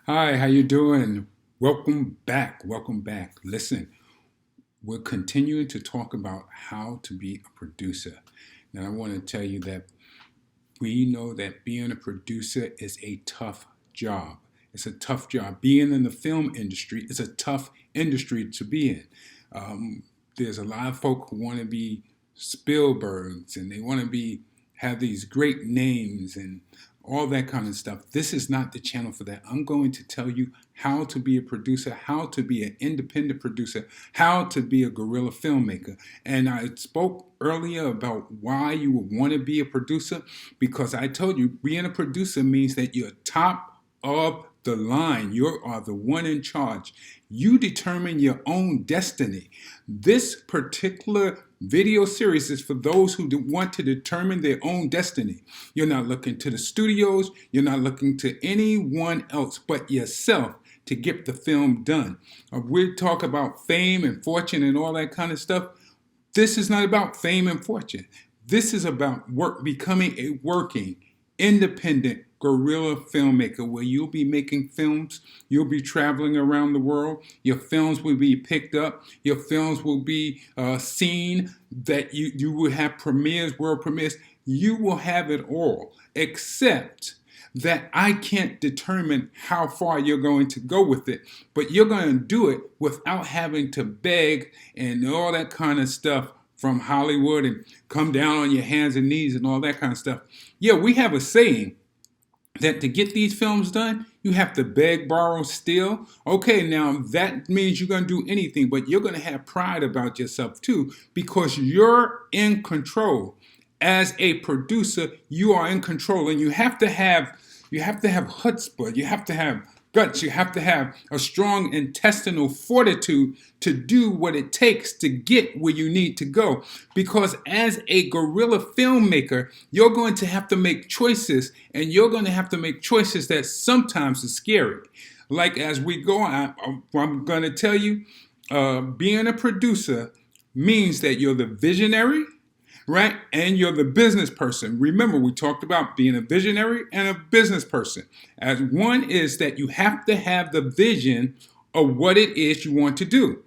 Hi, how you doing? Welcome back. Welcome back. Listen, we're continuing to talk about how to be a producer. Now, I want to tell you that we know that being a producer is a tough job. It's a tough job. Being in the film industry is a tough industry to be in. There's a lot of folk who want to be Spielbergs and they want to be have these great names and all that kind of stuff. This is not the channel for that. I'm going to tell you how to be a producer, how to be an independent producer, how to be a guerrilla filmmaker. And I spoke earlier about why you would want to be a producer because I told you being a producer means that you're top of the line. You are the one in charge. You determine your own destiny. This particular video series is for those who want to determine their own destiny. You're not looking to the studios. You're not looking to anyone else but yourself to get the film done. We talk about fame and fortune and all that kind of stuff. This is not about fame and fortune. This is about becoming a working, independent guerrilla filmmaker where you'll be making films, you'll be traveling around the world, your films will be picked up, your films will be seen, that you will have premieres, world premieres, you will have it all, except that I can't determine how far you're going to go with it, but you're going to do it without having to beg and all that kind of stuff from Hollywood and come down on your hands and knees and all that kind of stuff. Yeah, we have a saying that to get these films done, you have to beg, borrow, steal. Okay, now that means you're going to do anything, but you're going to have pride about yourself too because you're in control. As a producer, you are in control, and you have to have chutzpah, you have to have guts, you have to have a strong intestinal fortitude to do what it takes to get where you need to go. Because as a guerrilla filmmaker, you're going to have to make choices, and you're going to have to make choices that sometimes are scary. Like as we go on, I'm going to tell you, being a producer means that you're the visionary, right? And you're the business person. Remember, we talked about being a visionary and a business person. As one is that you have to have the vision of what it is you want to do.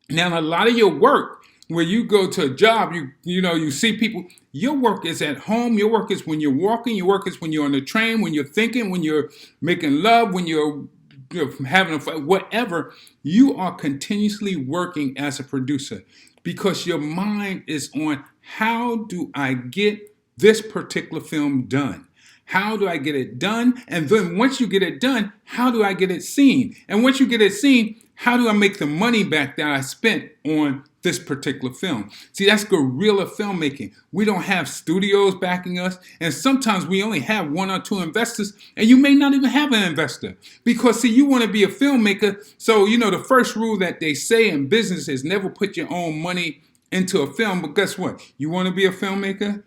Now, a lot of your work, where you go to a job, you see people, your work is at home, your work is when you're walking, your work is when you're on the train, when you're thinking, when you're making love, when you're having a fight, whatever, you are continuously working as a producer because your mind is on how do I get this particular film done? How do I get it done? And then once you get it done, how do I get it seen? And once you get it seen, how do I make the money back that I spent on this particular film? See, that's guerrilla filmmaking. We don't have studios backing us, and sometimes we only have one or two investors, and you may not even have an investor. Because, see, you want to be a filmmaker, so, the first rule that they say in business is never put your own money into a film, but guess what? You want to be a filmmaker?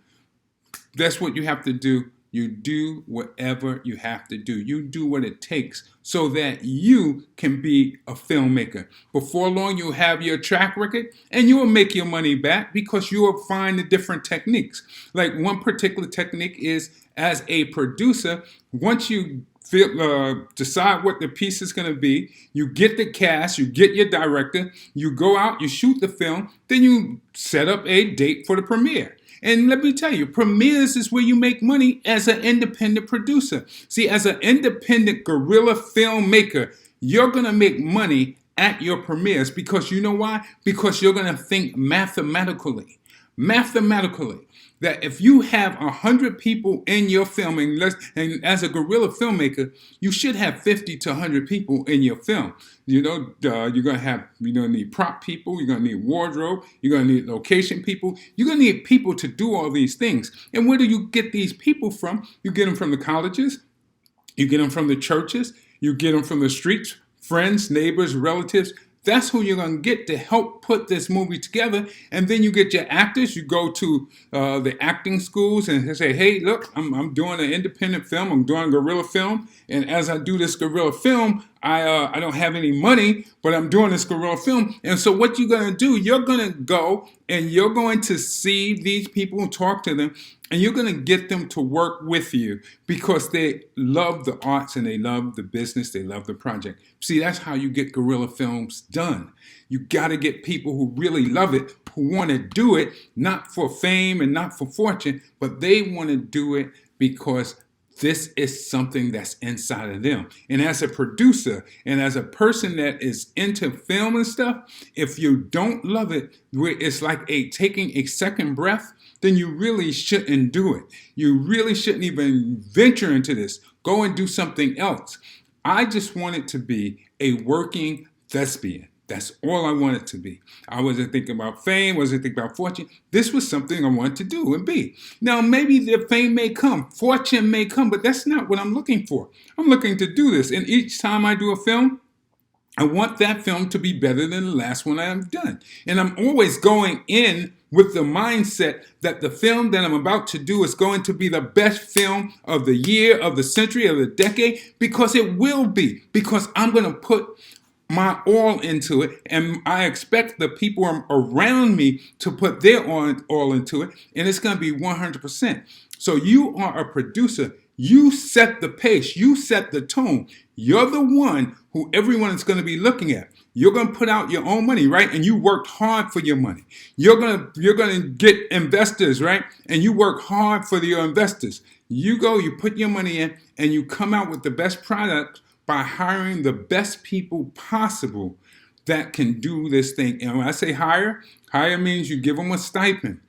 That's what you have to do. You do whatever you have to do. You do what it takes so that you can be a filmmaker. Before long, you'll have your track record and you will make your money back because you will find the different techniques. Like one particular technique is as a producer, once you decide what the piece is going to be, you get the cast, you get your director, you go out, you shoot the film, then you set up a date for the premiere. And let me tell you, premieres is where you make money as an independent producer. See, as an independent guerrilla filmmaker, you're going to make money at your premieres because you know why? Because you're going to think mathematically. Mathematically, that if you have 100 people in your film, and as a guerrilla filmmaker, you should have 50 to 100 people in your film. You're gonna need prop people, you're gonna need wardrobe, you're gonna need location people, you're gonna need people to do all these things. And where do you get these people from? You get them from the colleges, you get them from the churches, you get them from the streets, friends, neighbors, relatives. That's who you're going to get to help put this movie together. And then you get your actors. You go to the acting schools and say, hey, look, I'm doing an independent film. I'm doing a guerrilla film. And as I do this guerrilla film, I don't have any money, but I'm doing this guerrilla film. And so what you're going to do, you're going to go and you're going to see these people and talk to them, and you're going to get them to work with you because they love the arts and they love the business, they love the project. See, that's how you get guerrilla films done. You got to get people who really love it, who want to do it, not for fame and not for fortune, but they want to do it because this is something that's inside of them. And as a producer and as a person that is into film and stuff, if you don't love it, it's like taking a second breath, then you really shouldn't do it. You really shouldn't even venture into this. Go and do something else. I just want it to be a working thespian. That's all I want it to be. I wasn't thinking about fame, wasn't thinking about fortune. This was something I wanted to do and be. Now, maybe the fame may come, fortune may come, but that's not what I'm looking for. I'm looking to do this. And each time I do a film, I want that film to be better than the last one I have done. And I'm always going in with the mindset that the film that I'm about to do is going to be the best film of the year, of the century, of the decade, because it will be. Because I'm going to put my all into it, and I expect the people around me to put their all into it, and it's going to be 100%. So you are a producer. You set the pace. You set the tone. You're the one who everyone is going to be looking at. You're going to put out your own money, right? And you worked hard for your money. You're going to get investors, right? And you work hard for your investors. You go, you put your money in, and you come out with the best product by hiring the best people possible that can do this thing. And when I say hire means you give them a stipend.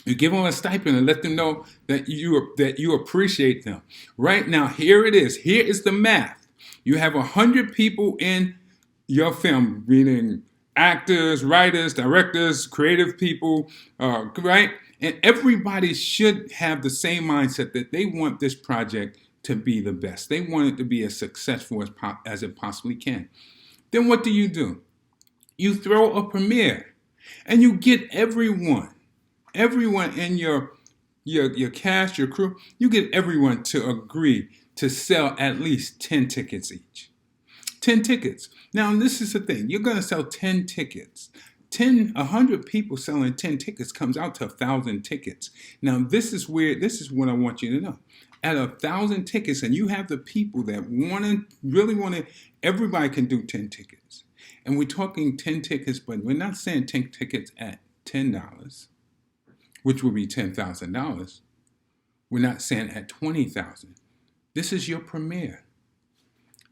You give them a stipend and let them know that you appreciate them. Right now, here it is. Here is the math. You have 100 people in your film, meaning actors, writers, directors, creative people, right? And everybody should have the same mindset that they want this project to be the best. They want it to be as successful as it possibly can. Then what do? You throw a premiere, and you get everyone in your cast, your crew, you get everyone to agree to sell at least 10 tickets each. 10 tickets. Now, this is the thing. You're going to sell 10 tickets. 100 people selling 10 tickets comes out to 1,000 tickets. Now, this is what I want you to know. At 1,000 tickets, and you have the people that really want to, everybody can do 10 tickets. And we're talking 10 tickets, but we're not saying 10 tickets at $10, which would be $10,000. We're not saying at $20,000. This is your premiere.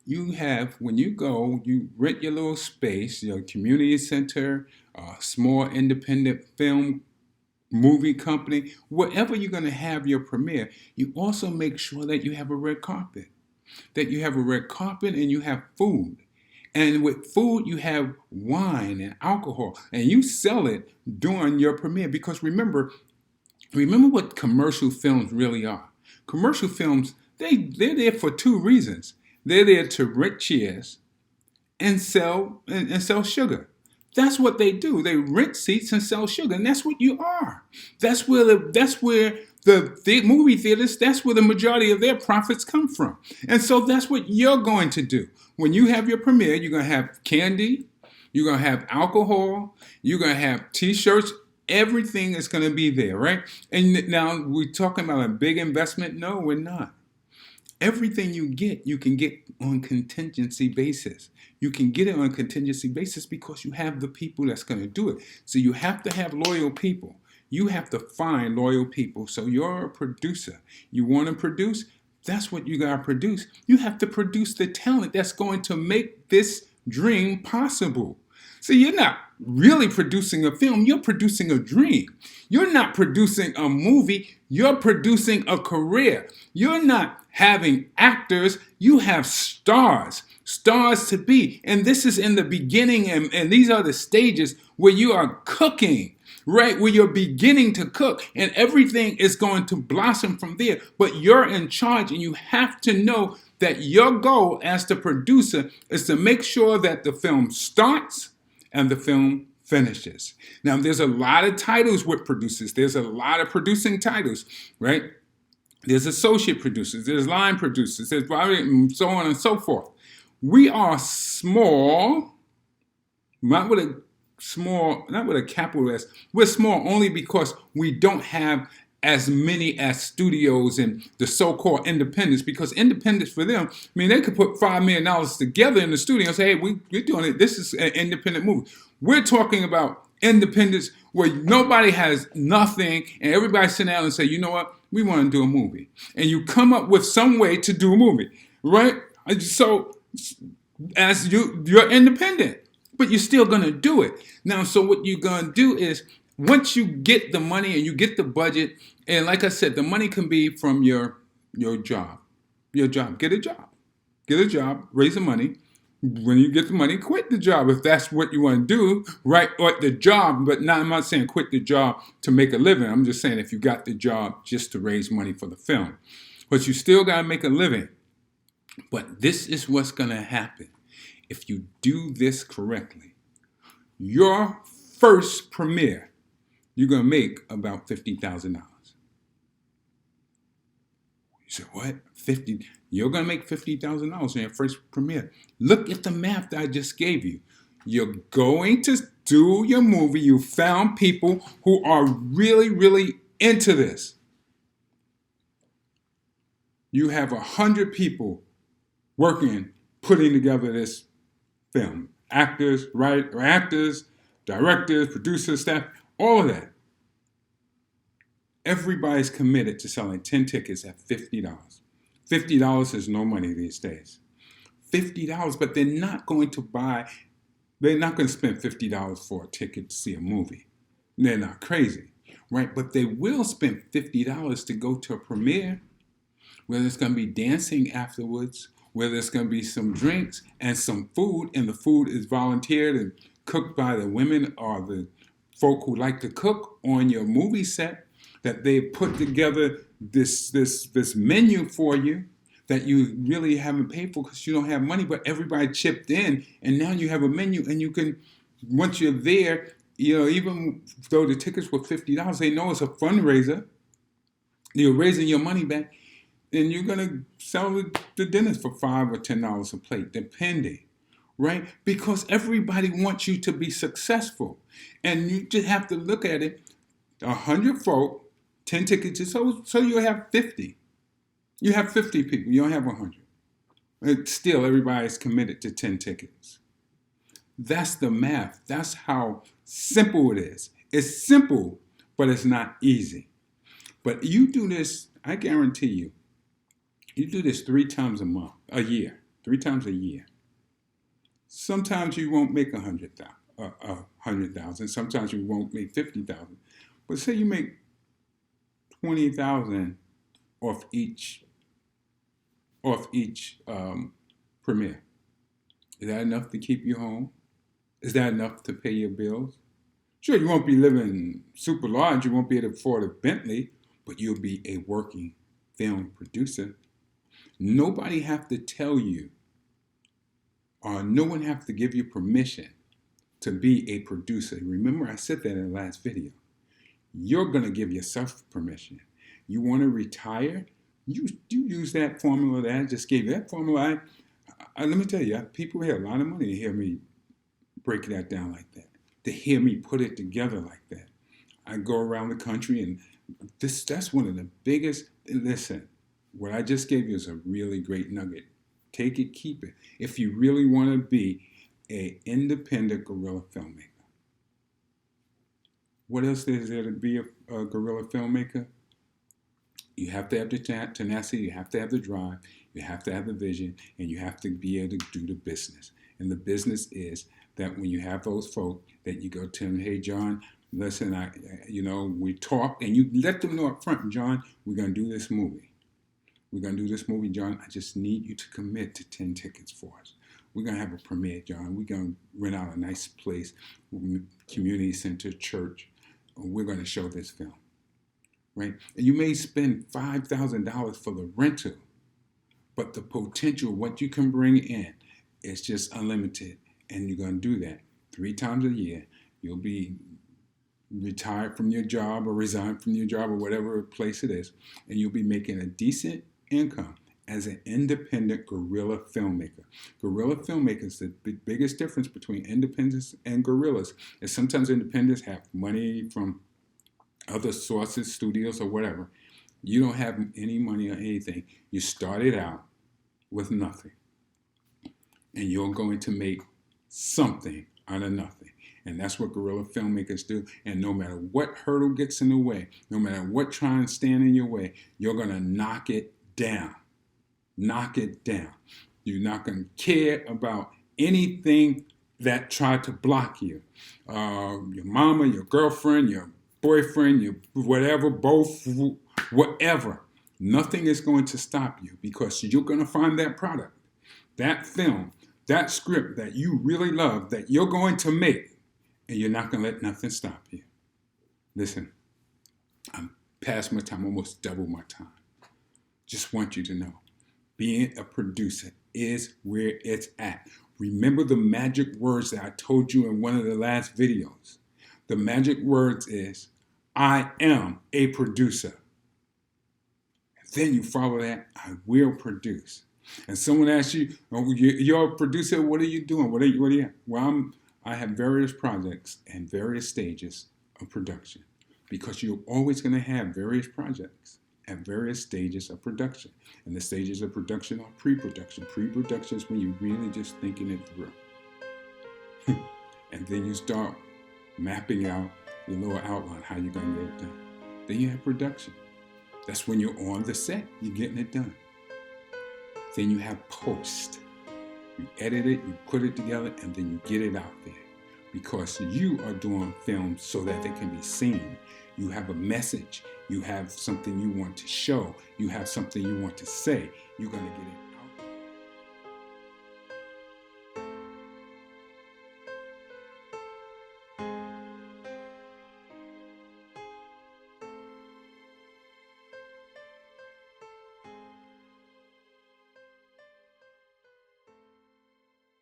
You have, when you go, you rent your little space, your community center, small independent film movie company, wherever you're going to have your premiere, you also make sure that you have a red carpet. That you have a red carpet and you have food. And with food, you have wine and alcohol. And you sell it during your premiere. Because remember what commercial films really are. Commercial films, they're there for two reasons. They're there to rent chairs and sell sugar. That's what they do. They rent seats and sell sugar, and that's what you are. That's where the movie theaters, that's where the majority of their profits come from. And so that's what you're going to do. When you have your premiere, you're going to have candy, you're going to have alcohol, you're going to have T-shirts. Everything is going to be there, right? And now we're talking about a big investment. No, we're not. Everything you can get on contingency basis. You can get it on a contingency basis because you have the people that's going to do it. So you have to have loyal people. You have to find loyal people. So you're a producer. You want to produce? That's what you got to produce. You have to produce the talent that's going to make this dream possible. So you're not really producing a film. You're producing a dream. You're not producing a movie. You're producing a career. You're not having actors. You have stars to be. And this is in the beginning, and these are the stages where you are cooking, right? Where you're beginning to cook, and everything is going to blossom from there. But you're in charge, and you have to know that your goal as the producer is to make sure that the film starts and the film finishes. Now, there's a lot of titles with producers. There's a lot of producing titles, right? There's associate producers, there's line producers, there's so on and so forth. We are small, not with a capital S. We're small only because we don't have as many as studios and the so-called independents, because independents for them, I mean, they could put $5 million together in the studio and say, hey, we're doing it. This is an independent movie. We're talking about independence where nobody has nothing and everybody sit down and say, you know what, we want to do a movie. And you come up with some way to do a movie, right? So as you're independent, but you're still going to do it. Now, so what you're going to do is once you get the money and you get the budget, and like I said, the money can be from your job. Your job. Get a job. Get a job, raise the money. When you get the money, quit the job if that's what you want to do, right? Or the job, but I'm not saying quit the job to make a living. I'm just saying if you got the job just to raise money for the film. But you still got to make a living. But this is what's going to happen. If you do this correctly, your first premiere, you're going to make about $50,000. You say, what? 50? You're going to make $50,000 in your first premiere. Look at the math that I just gave you. You're going to do your movie. You found people who are really, really into this. You have 100 people working, putting together this film. Actors, actors, directors, producers, staff, all of that. Everybody's committed to selling 10 tickets at $50. $50 is no money these days. $50, but they're not going to spend $50 for a ticket to see a movie. They're not crazy, right? But they will spend $50 to go to a premiere, whether it's going to be dancing afterwards, whether it's going to be some drinks and some food, and the food is volunteered and cooked by the women or the folk who like to cook on your movie set, that they put together this menu for you that you really haven't paid for because you don't have money, but everybody chipped in, and now you have a menu, and you can, once you're there, you know, even though the tickets were $50, they know it's a fundraiser. You're raising your money back, and you're going to sell the dinners for $5 or $10 a plate, depending, right? Because everybody wants you to be successful. And you just have to look at it, 100 folk, 10 tickets, so you have 50. You have 50 people, you don't have 100. And still, everybody's committed to 10 tickets. That's the math. That's how simple it is. It's simple, but it's not easy. But you do this, I guarantee you, you do this 3 times a year, 3 times a year. Sometimes you won't make 100,000. Sometimes you won't make 50,000. But say you make 20,000 off each premiere. Is that enough to keep you home? Is that enough to pay your bills? Sure, you won't be living super large. You won't be able to afford a Bentley, but you'll be a working film producer. Nobody have to tell you, or no one have to give you permission to be a producer. Remember, I said that in the last video. You're going to give yourself permission. You want to retire? You use that formula that I just gave you. That formula, let me tell you, people pay a lot of money to hear me break that down like that, to hear me put it together like that. I go around the country, and that's one of the biggest. Listen, what I just gave you is a really great nugget. Take it, keep it. If you really want to be an independent guerrilla filmmaker. What else is there to be a guerrilla filmmaker? You have to have the tenacity, you have to have the drive, you have to have the vision, and you have to be able to do the business. And the business is that when you have those folk that you go to them, hey, John, listen, we talk, and you let them know up front, John, we're going to do this movie. We're going to do this movie, John. I just need you to commit to 10 tickets for us. We're going to have a premiere, John. We're going to rent out a nice place, community center, church. We're going to show this film, right? And you may spend $5,000 for the rental, but the potential, what you can bring in, is just unlimited. And you're going to do that 3 times a year. You'll be retired from your job or resign from your job or whatever place it is, and you'll be making a decent income. as an independent guerrilla filmmaker. Guerrilla filmmakers, the biggest difference between independents and guerrillas is sometimes independents have money from other sources, studios, or whatever. You don't have any money or anything. You started out with nothing. And you're going to make something out of nothing. And that's what guerrilla filmmakers do. And no matter what hurdle gets in the way, no matter what trying to stand in your way, you're going to knock it down. Knock it down. You're not going to care about anything that tried to block you. Your mama, your girlfriend, your boyfriend, your whatever, both, whatever. Nothing is going to stop you because you're going to find that product, that film, that script that you really love that you're going to make, and you're not going to let nothing stop you. Listen, I'm past my time, almost double my time. Just want you to know, being a producer is where it's at. Remember the magic words that I told you in one of the last videos. The magic words is, I am a producer. And then you follow that, I will produce. And someone asks you, oh, you're a producer, what are you doing? What are you at? Well, I have various projects and various stages of production, because you're always going to have various projects at various stages of production. And the stages of production are pre-production. Pre-production is when you're really just thinking it through. And then you start mapping out your little outline, how you're going to get it done. Then you have production. That's when you're on the set, you're getting it done. Then you have post. You edit it, you put it together, and then you get it out there. Because you are doing films so that they can be seen. You have a message. You have something you want to show. You have something you want to say. You're going to get it.